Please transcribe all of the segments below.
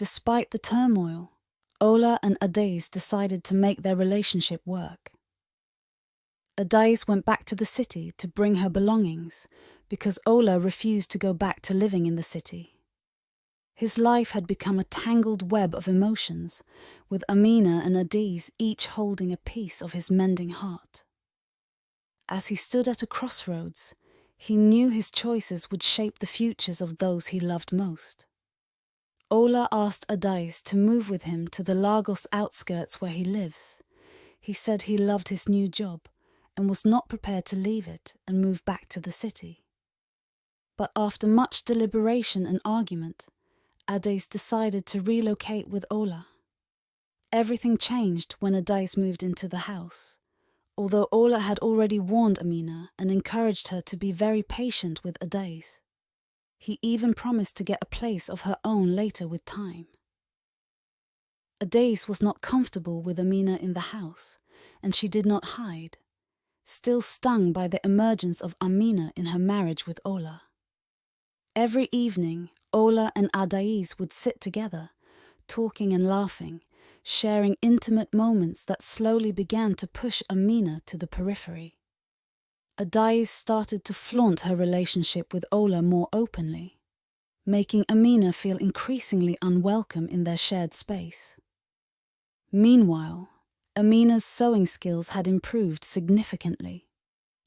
Despite the turmoil, Ola and Adais decided to make their relationship work. Adais went back to the city to bring her belongings because Ola refused to go back to living in the city. His life had become a tangled web of emotions, with Amina and Adais each holding a piece of his mending heart. As he stood at a crossroads, he knew his choices would shape the futures of those he loved most. Ola asked Adais to move with him to the Lagos outskirts where he lives. He said he loved his new job and was not prepared to leave it and move back to the city. But after much deliberation and argument, Adais decided to relocate with Ola. Everything changed when Adais moved into the house, although Ola had already warned Amina and encouraged her to be very patient with Adais. He even promised to get a place of her own later with time. Adais was not comfortable with Amina in the house, and she did not hide, still stung by the emergence of Amina in her marriage with Ola. Every evening, Ola and Adais would sit together, talking and laughing, sharing intimate moments that slowly began to push Amina to the periphery. Adais started to flaunt her relationship with Ola more openly, making Amina feel increasingly unwelcome in their shared space. Meanwhile, Amina's sewing skills had improved significantly,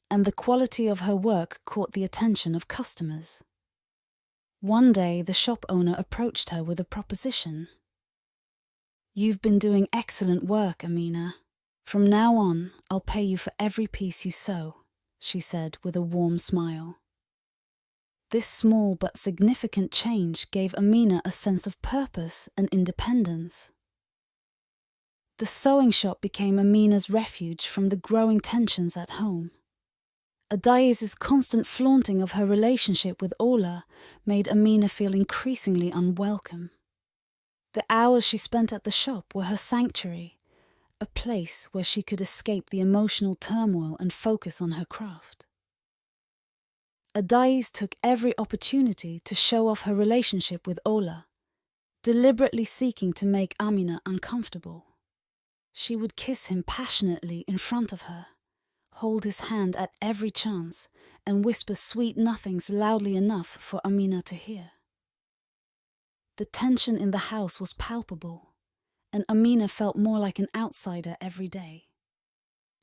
and the quality of her work caught the attention of customers. One day, the shop owner approached her with a proposition. "You've been doing excellent work, Amina. From now on, I'll pay you for every piece you sew," she said with a warm smile. This small but significant change gave Amina a sense of purpose and independence. The sewing shop became Amina's refuge from the growing tensions at home. Adais's constant flaunting of her relationship with Ola made Amina feel increasingly unwelcome. The hours she spent at the shop were her sanctuary, a place where she could escape the emotional turmoil and focus on her craft. Adais took every opportunity to show off her relationship with Ola, deliberately seeking to make Amina uncomfortable. She would kiss him passionately in front of her, hold his hand at every chance, and whisper sweet nothings loudly enough for Amina to hear. The tension in the house was palpable, and Amina felt more like an outsider every day.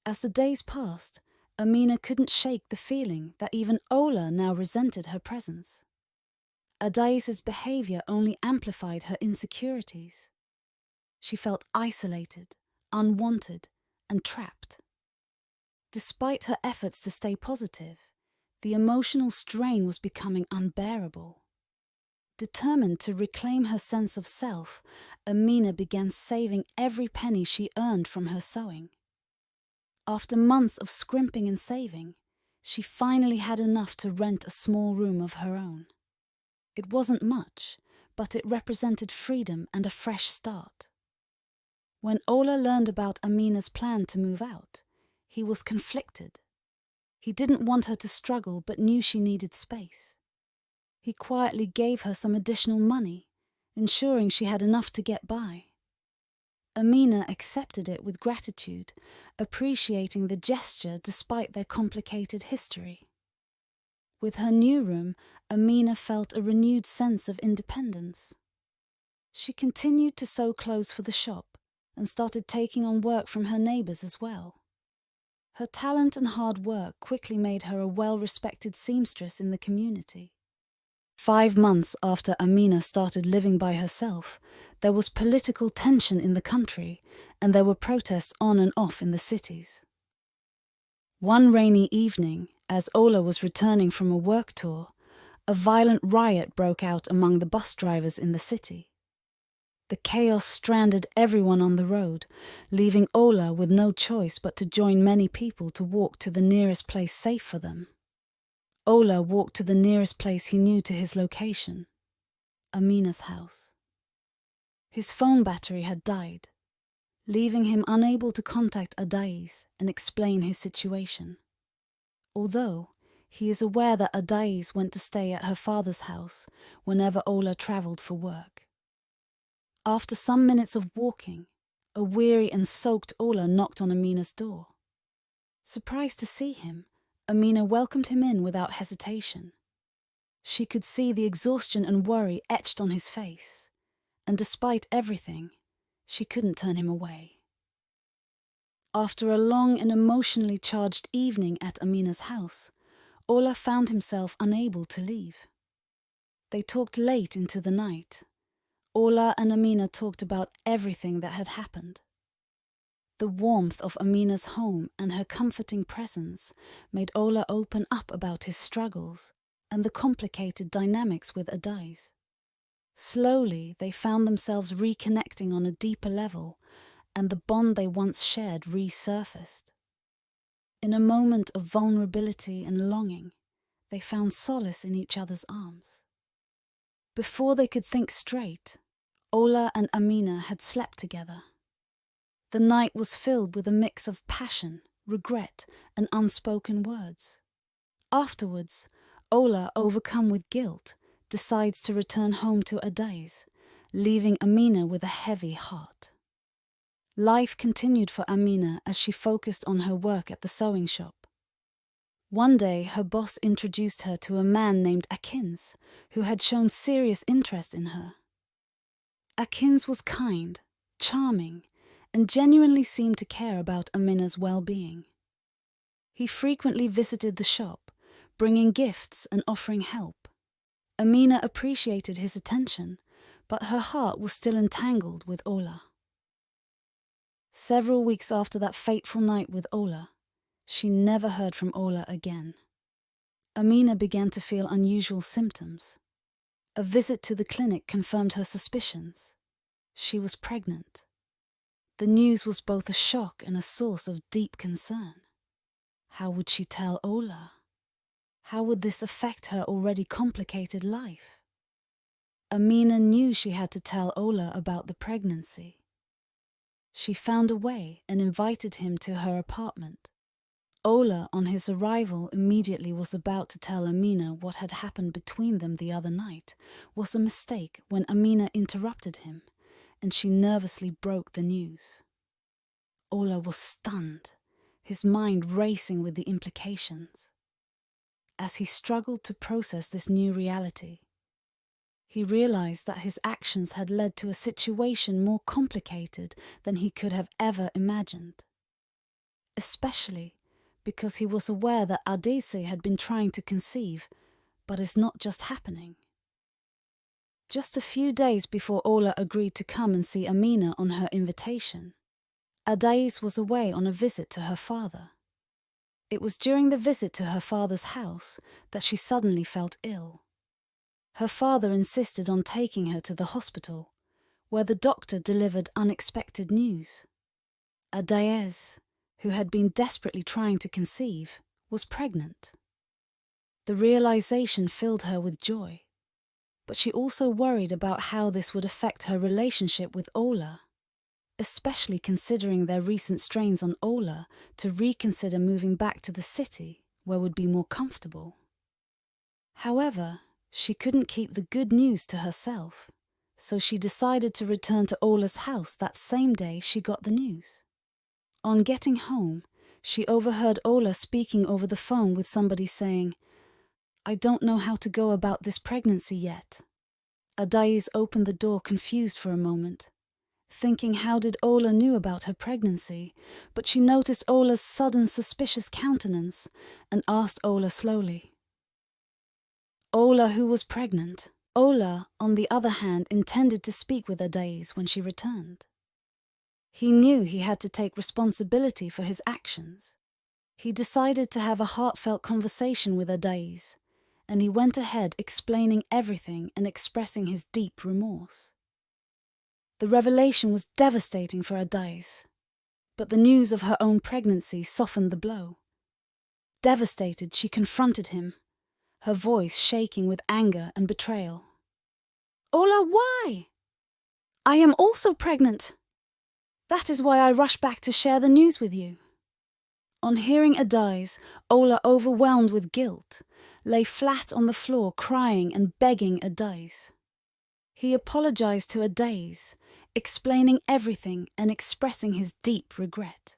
As the days passed, Amina couldn't shake the feeling that even Ola now resented her presence. Adais's behavior only amplified her insecurities. She felt isolated, unwanted, and trapped. Despite her efforts to stay positive, the emotional strain was becoming unbearable. Determined to reclaim her sense of self, Amina began saving every penny she earned from her sewing. After months of scrimping and saving, she finally had enough to rent a small room of her own. It wasn't much, but it represented freedom and a fresh start. When Ola learned about Amina's plan to move out, he was conflicted. He didn't want her to struggle but knew she needed space. He quietly gave her some additional money, ensuring she had enough to get by. Amina accepted it with gratitude, appreciating the gesture despite their complicated history. With her new room, Amina felt a renewed sense of independence. She continued to sew clothes for the shop and started taking on work from her neighbours as well. Her talent and hard work quickly made her a well-respected seamstress in the community. 5 months after Amina started living by herself, there was political tension in the country, and there were protests on and off in the cities. One rainy evening, as Ola was returning from a work tour, a violent riot broke out among the bus drivers in the city. The chaos stranded everyone on the road, leaving Ola with no choice but to join many people to walk to the nearest place safe for them. Ola walked to the nearest place he knew to his location, Amina's house. His phone battery had died, leaving him unable to contact Adais and explain his situation. Although he is aware that Adais went to stay at her father's house whenever Ola travelled for work. After some minutes of walking, a weary and soaked Ola knocked on Amina's door. Surprised to see him, Amina welcomed him in without hesitation. She could see the exhaustion and worry etched on his face, and despite everything, she couldn't turn him away. After a long and emotionally charged evening at Amina's house, Ola found himself unable to leave. They talked late into the night. Ola and Amina talked about everything that had happened. The warmth of Amina's home and her comforting presence made Ola open up about his struggles and the complicated dynamics with Adais. Slowly, they found themselves reconnecting on a deeper level, and the bond they once shared resurfaced. In a moment of vulnerability and longing, they found solace in each other's arms. Before they could think straight, Ola and Amina had slept together. The night was filled with a mix of passion, regret, and unspoken words. Afterwards, Ola, overcome with guilt, decides to return home to Adais, leaving Amina with a heavy heart. Life continued for Amina as she focused on her work at the sewing shop. One day, her boss introduced her to a man named Akins, who had shown serious interest in her. Akins was kind, charming, and genuinely seemed to care about Amina's well-being. He frequently visited the shop, bringing gifts and offering help. Amina appreciated his attention, but her heart was still entangled with Ola. Several weeks after that fateful night with Ola, she never heard from Ola again. Amina began to feel unusual symptoms. A visit to the clinic confirmed her suspicions. She was pregnant. The news was both a shock and a source of deep concern. How would she tell Ola? How would this affect her already complicated life? Amina knew she had to tell Ola about the pregnancy. She found a way and invited him to her apartment. Ola, on his arrival, immediately was about to tell Amina what had happened between them the other night was a mistake when Amina interrupted him, and she nervously broke the news. Ola was stunned, his mind racing with the implications. As he struggled to process this new reality, he realized that his actions had led to a situation more complicated than he could have ever imagined. Especially because he was aware that Adese had been trying to conceive, but is not just happening. Just a few days before Ola agreed to come and see Amina on her invitation, Adais was away on a visit to her father. It was during the visit to her father's house that she suddenly felt ill. Her father insisted on taking her to the hospital, where the doctor delivered unexpected news. Adais, who had been desperately trying to conceive, was pregnant. The realization filled her with joy, but she also worried about how this would affect her relationship with Ola, especially considering their recent strains on Ola to reconsider moving back to the city where would be more comfortable. However, she couldn't keep the good news to herself, so she decided to return to Ola's house that same day she got the news. On getting home, she overheard Ola speaking over the phone with somebody saying, "I don't know how to go about this pregnancy yet." Adais opened the door confused for a moment, thinking how did Ola knew about her pregnancy, but she noticed Ola's sudden suspicious countenance and asked Ola slowly. Ola, who was pregnant. Ola, on the other hand, intended to speak with Adais when she returned. He knew he had to take responsibility for his actions. He decided to have a heartfelt conversation with Adais, and he went ahead explaining everything and expressing his deep remorse. The revelation was devastating for Adais, but the news of her own pregnancy softened the blow. Devastated, she confronted him, her voice shaking with anger and betrayal. "Ola, why? I am also pregnant. That is why I rushed back to share the news with you." On hearing Adais, Ola, overwhelmed with guilt, lay flat on the floor crying and begging Adais. He apologized to Adaze, explaining everything and expressing his deep regret.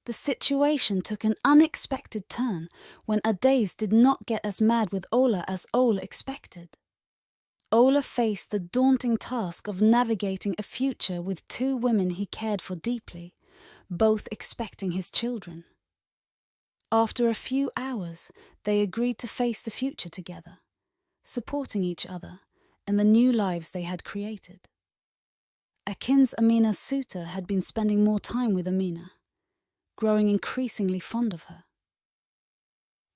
The situation took an unexpected turn when Adaze did not get as mad with Ola as Ola expected. Ola faced the daunting task of navigating a future with two women he cared for deeply, both expecting his children. After a few hours, they agreed to face the future together, supporting each other and the new lives they had created. Akin's Amina's suitor had been spending more time with Amina, growing increasingly fond of her.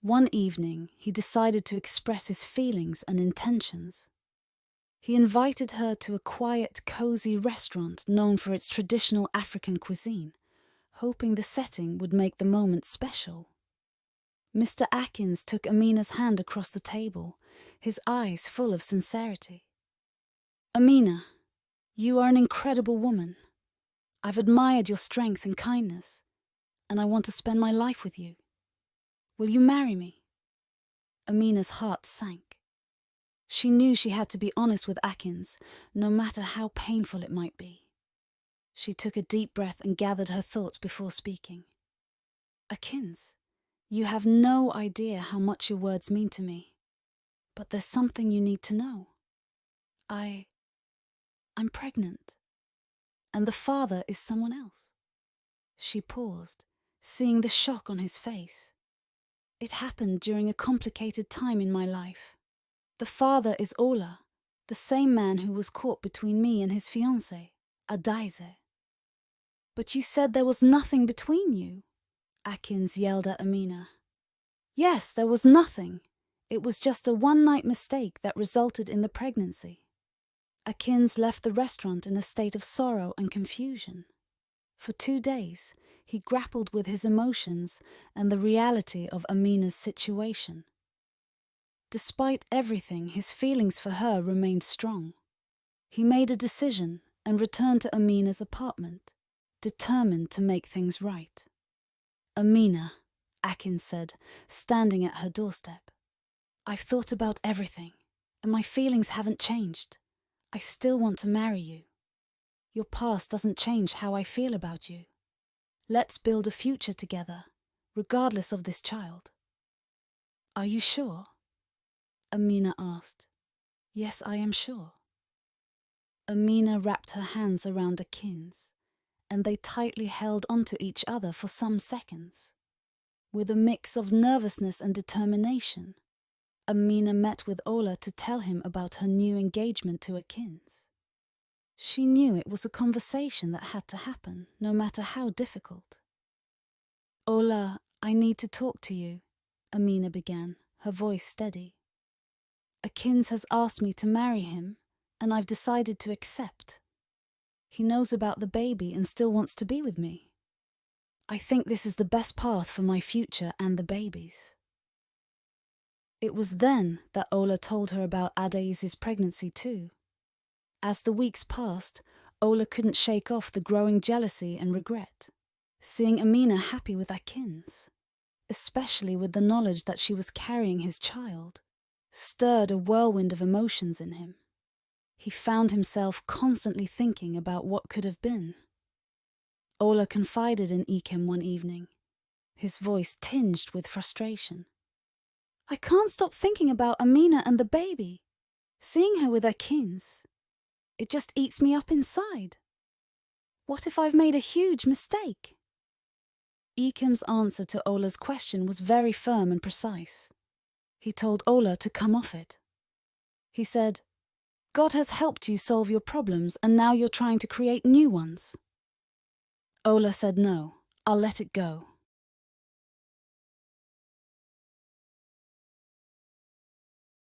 One evening, he decided to express his feelings and intentions. He invited her to a quiet, cozy restaurant known for its traditional African cuisine, hoping the setting would make the moment special. Mr. Akins took Amina's hand across the table, his eyes full of sincerity. "Amina, you are an incredible woman. I've admired your strength and kindness, and I want to spend my life with you. Will you marry me?" Amina's heart sank. She knew she had to be honest with Akins, no matter how painful it might be. She took a deep breath and gathered her thoughts before speaking. "Akins, you have no idea how much your words mean to me. But there's something you need to know. I'm pregnant, and the father is someone else." She paused, seeing the shock on his face. "It happened during a complicated time in my life. The father is Ola, the same man who was caught between me and his fiancée, Adaize." "But you said there was nothing between you," Akins yelled at Amina. "Yes, there was nothing. It was just a one-night mistake that resulted in the pregnancy." Akins left the restaurant in a state of sorrow and confusion. For 2 days, he grappled with his emotions and the reality of Amina's situation. Despite everything, his feelings for her remained strong. He made a decision and returned to Amina's apartment, determined to make things right. "Amina," Akins said, standing at her doorstep, "I've thought about everything, and my feelings haven't changed. I still want to marry you. Your past doesn't change how I feel about you. Let's build a future together, regardless of this child." "Are you sure?" Amina asked. "Yes, I am sure." Amina wrapped her hands around Akin's, and they tightly held onto each other for some seconds. With a mix of nervousness and determination, Amina met with Ola to tell him about her new engagement to Akin's. She knew it was a conversation that had to happen, no matter how difficult. "Ola, I need to talk to you," Amina began, her voice steady. "Akins has asked me to marry him, and I've decided to accept. He knows about the baby and still wants to be with me. I think this is the best path for my future and the baby's." It was then that Ola told her about Adaize's pregnancy too. As the weeks passed, Ola couldn't shake off the growing jealousy and regret, seeing Amina happy with Akins, especially with the knowledge that she was carrying his child, stirred a whirlwind of emotions in him. He found himself constantly thinking about what could have been. Ola confided in Ikem one evening, his voice tinged with frustration. "I can't stop thinking about Amina and the baby. Seeing her with Akins, it just eats me up inside. What if I've made a huge mistake?" Ikem's answer to Ola's question was very firm and precise. He told Ola to come off it. He said, "God has helped you solve your problems and now you're trying to create new ones." Ola said, "No, I'll let it go.